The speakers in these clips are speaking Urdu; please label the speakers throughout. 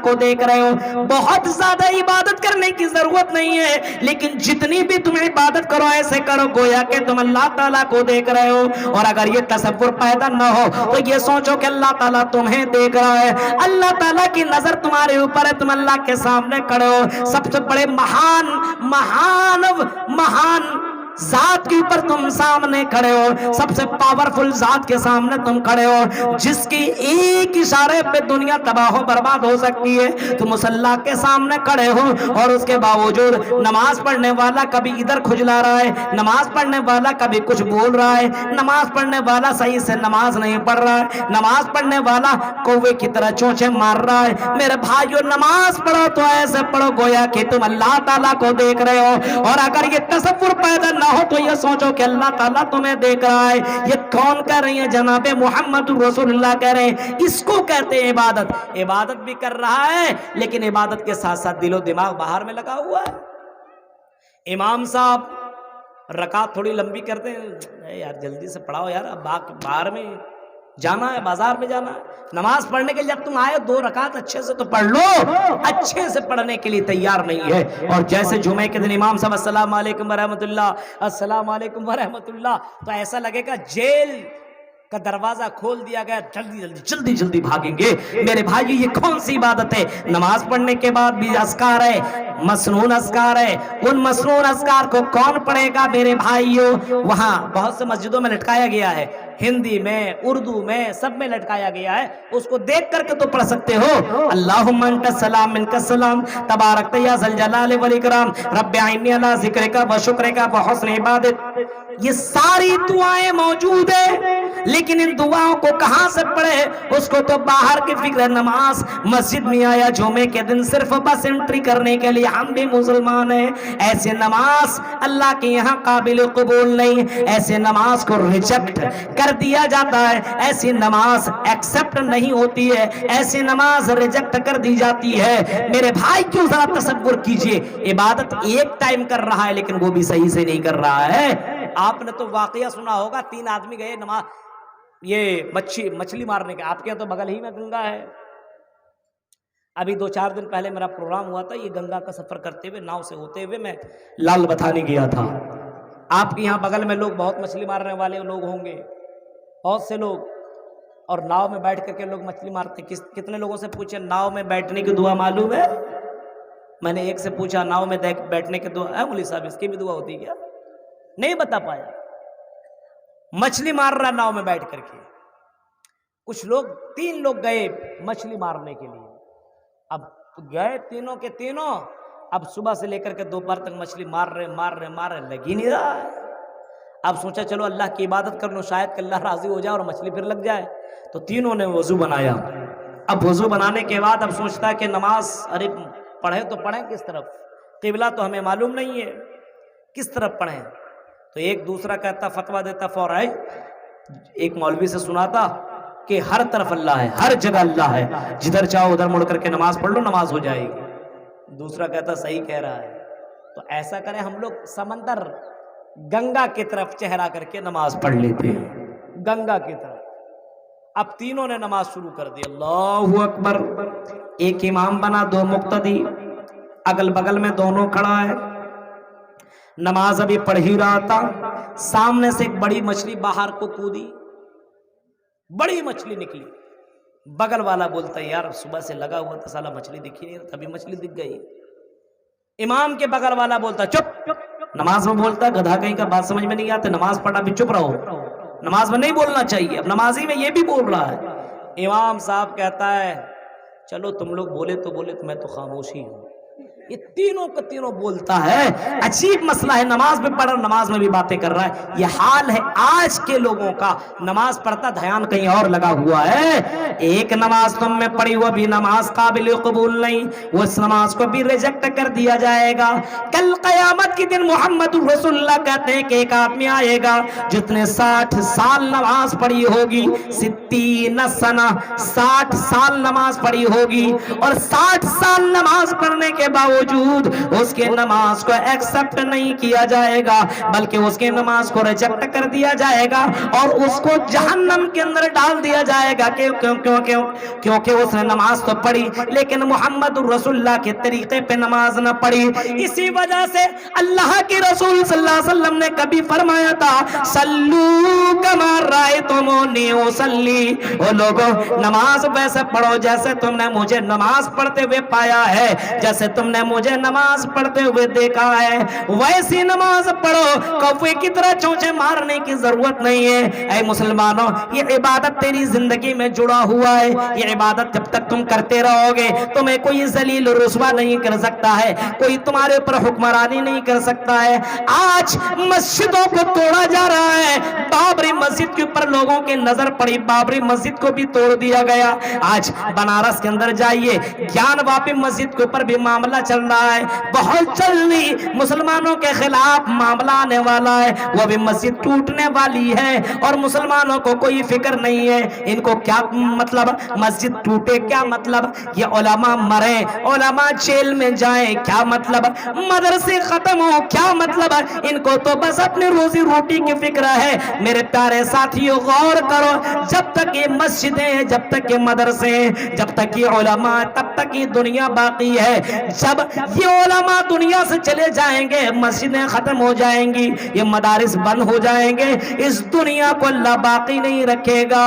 Speaker 1: کو دیکھ رہے ہو. بہت زیادہ عبادت کرنے کی ضرورت نہیں ہے, لیکن جتنی بھی تم عبادت کرو ایسے کرو گویا کہ تم اللہ تعالیٰ کو دیکھ رہے ہو. اور اگر یہ تصور پیدا نہ ہو تو یہ سوچو کہ اللہ تعالیٰ تمہیں دیکھ رہا ہے, اللہ تعالیٰ کی نظر تمہارے اوپر ہے, تم اللہ کے سامنے کھڑے ہو, سب سے بڑے مہان ذات کے اوپر تم سامنے کھڑے ہو, سب سے پاورفل ذات کے سامنے تم کھڑے ہو, جس کی ایک اشارے پہ دنیا تباہ و برباد ہو سکتی ہے. تم اس اللہ کے سامنے کھڑے ہو اور اس کے باوجود نماز پڑھنے والا کبھی ادھر کھجلا رہا ہے, نماز پڑھنے والا کبھی کچھ بول رہا ہے, نماز پڑھنے والا صحیح سے نماز نہیں پڑھ رہا ہے, نماز پڑھنے والا کوے کی طرح چونچے مار رہا ہے. میرے بھائیو, نماز پڑھو تو ایسے پڑھو گویا کہ تم اللہ تعالیٰ کو دیکھ رہے ہو. اور اگر یہ تصور پیدا نہ ہو تو یہ سوچو کہ اللہ تعالیٰ تمہیں دیکھ رہا ہے. یہ کون کہہ رہی ہے؟ جناب محمد رسول اللہ کہہ رہے ہیں. اس کو کہتے ہیں عبادت. عبادت بھی کر رہا ہے لیکن عبادت کے ساتھ ساتھ دل و دماغ باہر میں لگا ہوا ہے. امام صاحب رکعت تھوڑی لمبی کرتے ہیں, یار جلدی سے پڑھاؤ یار, اب باہر میں جانا ہے, بازار میں جانا ہے. نماز پڑھنے کے لیے جب تم آئے 2 رکعت اچھے سے تو پڑھ لو, اچھے سے پڑھنے کے لیے تیار نہیں ہے. اور جیسے جمعے کے دن امام صاحب السلام علیکم ورحمۃ اللہ, السلام علیکم ورحمۃ اللہ, تو ایسا لگے گا جیل کا دروازہ کھول دیا گیا, جلدی جلدی بھاگیں گے. میرے بھائی, یہ کون سی عبادت ہے؟ نماز پڑھنے کے بعد بھی اذکار ہے, مسنون اذکار ہے. ان مسنون اذکار کو کون پڑھے گا میرے بھائیو؟ وہاں بہت سے مسجدوں میں لٹکایا گیا ہے, ہندی میں, اردو میں, سب میں لٹکایا گیا ہے. اس کو دیکھ کر کے تو پڑھ سکتے ہو. اللہم انت السلام منک السلام تبارک یا ذی الجلال والاکرام رب اعنی علی ذکرک و شکرک و حسن عبادت. یہ ساری دعائیں موجود ہیں, لیکن ان دعاؤں کو کہاں سے پڑھے؟ اس کو تو باہر کی فکر. نماز مسجد میں آیا جمعے کے دن صرف بس انٹری کرنے کے لیے, ہم بھی مسلمان ہیں. ایسے نماز اللہ کے یہاں قابل قبول نہیں, ایسے نماز کو ریجیکٹ کر دیا جاتا ہے, ایسی نماز ایکسپٹ نہیں ہوتی ہے, ایسی نماز ریجیکٹ کر دی جاتی ہے. میرے بھائی کیوں ذرا تصور کیجئے, عبادت ایک ٹائم کر رہا ہے لیکن وہ بھی صحیح سے نہیں کر رہا ہے. آپ نے تو واقعہ سنا ہوگا, 3 آدمی گئے نماز یہ مچھلی مارنے کے. آپ کے یہاں تو بغل ہی میں گنگا ہے. ابھی 2-4 دن پہلے میرا پروگرام ہوا تھا, یہ گنگا کا سفر کرتے ہوئے ناؤ سے ہوتے ہوئے میں لال بتانے گیا تھا. آپ کے یہاں بغل میں لوگ بہت مچھلی مارنے والے لوگ ہوں گے, بہت سے لوگ, اور ناؤ میں بیٹھ کر کے لوگ مچھلی مارتے. کتنے لوگوں سے پوچھے ناؤ میں بیٹھنے کی دعا معلوم ہے؟ میں نے ایک سے پوچھا ناؤ میں بیٹھنے کی دعا ہے مولوی صاحب, اس کی بھی دعا ہوتی ہے کیا؟ نہیں بتا پایا. مچھلی مار رہا ناؤ میں بیٹھ کر کے. کچھ لوگ 3 لوگ گئے مچھلی مارنے کے لیے. اب گئے تینوں کے تینوں, اب صبح سے لے کر کے دوپہر تک مچھلی مار رہے, لگ ہی نہیں رہا ہے. اب سوچا چلو اللہ کی عبادت کر لو, شاید کہ اللہ راضی ہو جائے اور مچھلی پھر لگ جائے. تو تینوں نے وضو بنایا. اب وضو بنانے کے بعد اب سوچتا ہے کہ نماز ارے پڑھیں تو پڑھیں کس طرف, قبلہ تو ہمیں معلوم نہیں ہے, کس طرف پڑھیں. تو ایک دوسرا کہتا, فتویٰ دیتا فوراً, ایک مولوی سے سنا تھا کہ ہر طرف اللہ ہے, ہر جگہ اللہ ہے, جدھر چاہو ادھر مڑ کر کے نماز پڑھ لو, نماز ہو جائے گی. دوسرا کہتا صحیح کہہ رہا ہے. تو ایسا کریں ہم لوگ سمندر گنگا کی طرف چہرہ کر کے نماز پڑھ لیتے ہیں, گنگا کی طرف. اب تینوں نے نماز شروع کر دی. اللہ اکبر. ایک امام بنا, 2 مقتدی, اگل بگل میں دونوں کھڑا ہے. نماز ابھی پڑھ ہی رہا تھا, سامنے سے ایک بڑی مچھلی باہر کو کودی, بڑی مچھلی نکلی. بغل والا بولتا ہے یار صبح سے لگا ہوا تھا سالا مچھلی دکھی نہیں, تبھی مچھلی دکھ گئی. امام کے بغل والا بولتا چپ, نماز میں بولتا گدھا کہیں کا, بات سمجھ میں نہیں آتے, نماز پڑھا بھی چپ رہو, نماز میں نہیں بولنا چاہیے. اب نمازی میں یہ بھی بول رہا ہے. امام صاحب کہتا ہے چلو تم لوگ بولے تو بولے, تو میں تو خاموش ہی ہوں. یہ تینوں کا تینوں بولتا ہے. عجیب مسئلہ ہے, نماز میں پڑھ رہا, نماز میں بھی باتیں کر رہا ہے. یہ حال ہے آج کے لوگوں کا. نماز پڑھتا دھیان کہیں اور لگا ہوا ہے. ایک نماز تم میں پڑھی وہ بھی نماز قابل قبول نہیں, اس نماز کو بھی ریجیکٹ کر دیا جائے گا. کل قیامت کے دن محمد رسول اللہ کہتے ہیں کہ ایک آدمی آئے گا جس نے 60 سال نماز پڑھی ہوگی, 60 سنہ, 60 سال نماز پڑھی ہوگی, اور 60 سال نماز پڑھنے کے بعد باوجود اس کے نماز کو ایکسپٹ نہیں کیا جائے گا بلکہ اس کے نماز کو ریجیکٹ کر دیا جائے گا اور اس کو جہنم کے اندر ڈال دیا جائے گا کیونکہ اس نے نماز تو پڑھی لیکن محمد الرسول اللہ کے طریقے پہ نماز نہ پڑھی. اسی وجہ سے اللہ کے رسول صلی اللہ علیہ وسلم نے کبھی فرمایا تھا صلو کما رأیتمونی اصلی. او لوگوں نماز ویسے پڑھو جیسے تم نے مجھے نماز پڑھتے ہوئے پایا ہے, جیسے تم نے مجھے نماز پڑھتے ہوئے دیکھا ہے ویسی نماز پڑھو. کوے کی طرح چونچے مارنے کی ضرورت نہیں ہے. اے مسلمانوں یہ عبادت تیری زندگی میں جڑا ہوا ہے. یہ عبادت جب تک تم کرتے رہو گے تمہیں کوئی ذلیل و رسوا نہیں کر سکتا ہے, کوئی تمہارے اوپر حکمرانی نہیں کر سکتا ہے. آج مسجدوں کو توڑا جا رہا ہے. بابری مسجد کے اوپر لوگوں کی نظر پڑی, بابری مسجد کو بھی توڑ دیا گیا. آج بنارس کے اندر جائیے گیان واپی مسجد کے اوپر بھی معاملہ چل رہا ہے, بہت جلدی مسلمانوں کے خلاف معاملہ آنے والا ہے. وہ بھی مسجد ٹوٹنے والی ہے اور مسلمانوں کو کوئی فکر نہیں ہے. ان کو کیا مطلب مسجد ٹوٹے کیا مطلب, یہ علماء مرے علماء جیل میں جائیں کیا مطلب, مدرسے ختم ہو کیا مطلب. ان کو تو بس اپنی روزی روٹی کی فکر ہے. میرے پیارے ساتھیوں غور کرو, جب تک یہ مسجدیں جب تک یہ مدرسے جب تک یہ علماء تب تک یہ دنیا باقی ہے. جب یہ علماء دنیا سے چلے جائیں گے مسجدیں ختم ہو جائیں گی, یہ مدارس بند ہو جائیں گے, اس دنیا کو اللہ باقی نہیں رکھے گا.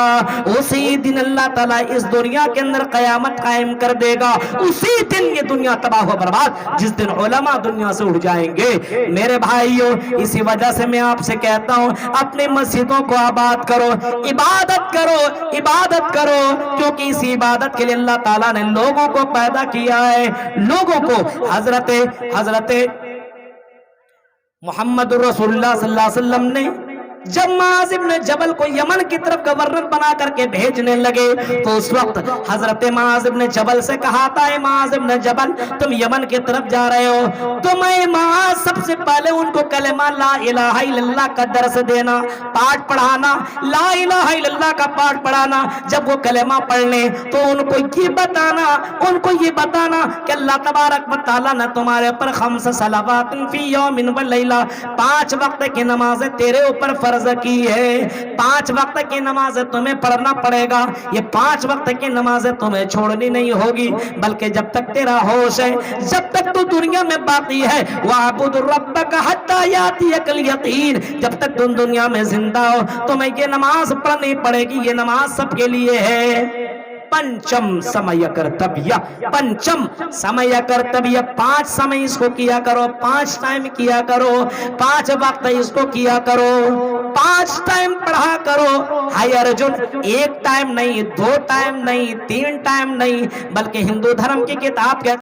Speaker 1: اسی دن اللہ تعالیٰ اس دنیا کے اندر قیامت قائم کر دے گا. اسی دن یہ دنیا تباہ و برباد, جس دن علماء دنیا سے اٹھ جائیں گے. میرے بھائیوں اسی وجہ سے میں آپ سے کہتا ہوں اپنے مسجدوں کو آباد کرو, عبادت کرو, عبادت کرو, کیونکہ اس عبادت کے لیے اللہ تعالیٰ نے لوگوں کو پیدا کیا ہے. لوگوں کو حضرت محمد رسول اللہ صلی اللہ علیہ وسلم نے جب معاذ ابن جبل کو یمن کی طرف گورنر بنا کر کے بھیجنے لگے تو اس وقت حضرت معاذ ابن جبل سے کہا تھا اے معاذ ابن جبل تم یمن کی طرف جا رہے ہو تو میں معاذ سب سے پہلے ان کو کلمہ لا الہ الا اللہ کا درس دینا, پاٹ پڑھانا, لا الہ الا اللہ کا پاٹ پڑھانا. جب وہ کلمہ پڑھ لیں تو ان کو یہ بتانا کہ اللہ تبارک و تعالیٰ نے تمہارے اوپر 5 صلوات فی یوم و لیلہ 5 وقت کی نمازیں تیرے اوپر فرض کی ہے. 5 وقت کی نمازیں تمہیں پڑھنا پڑے گا. یہ 5 وقت کی نمازیں تمہیں چھوڑنی نہیں ہوگی بلکہ جب تک تیرا ہوش ہے, جب تک تو دنیا میں باقی ہے, وَاعْبُدْ رَبَّكَ حَتَّى يَأْتِيَكَ الْيَقِينُ, جب تک تم دنیا میں زندہ ہو تمہیں یہ نماز پڑھنی پڑے گی. یہ نماز سب کے لیے ہے. پنچم سمے کرتویہ, پنچم سمے کرتویہ, 5 سمے اس کو کیا کرو, 5 ٹائم کیا کرو, 5 وقت اس کو کیا کرو, 5 ٹائم پڑھا کرو. ہائی ارجن 1 ٹائم نہیں, 2 ٹائم نہیں, 3 ٹائم نہیں, بلکہ ہندو دھرم کی کتاب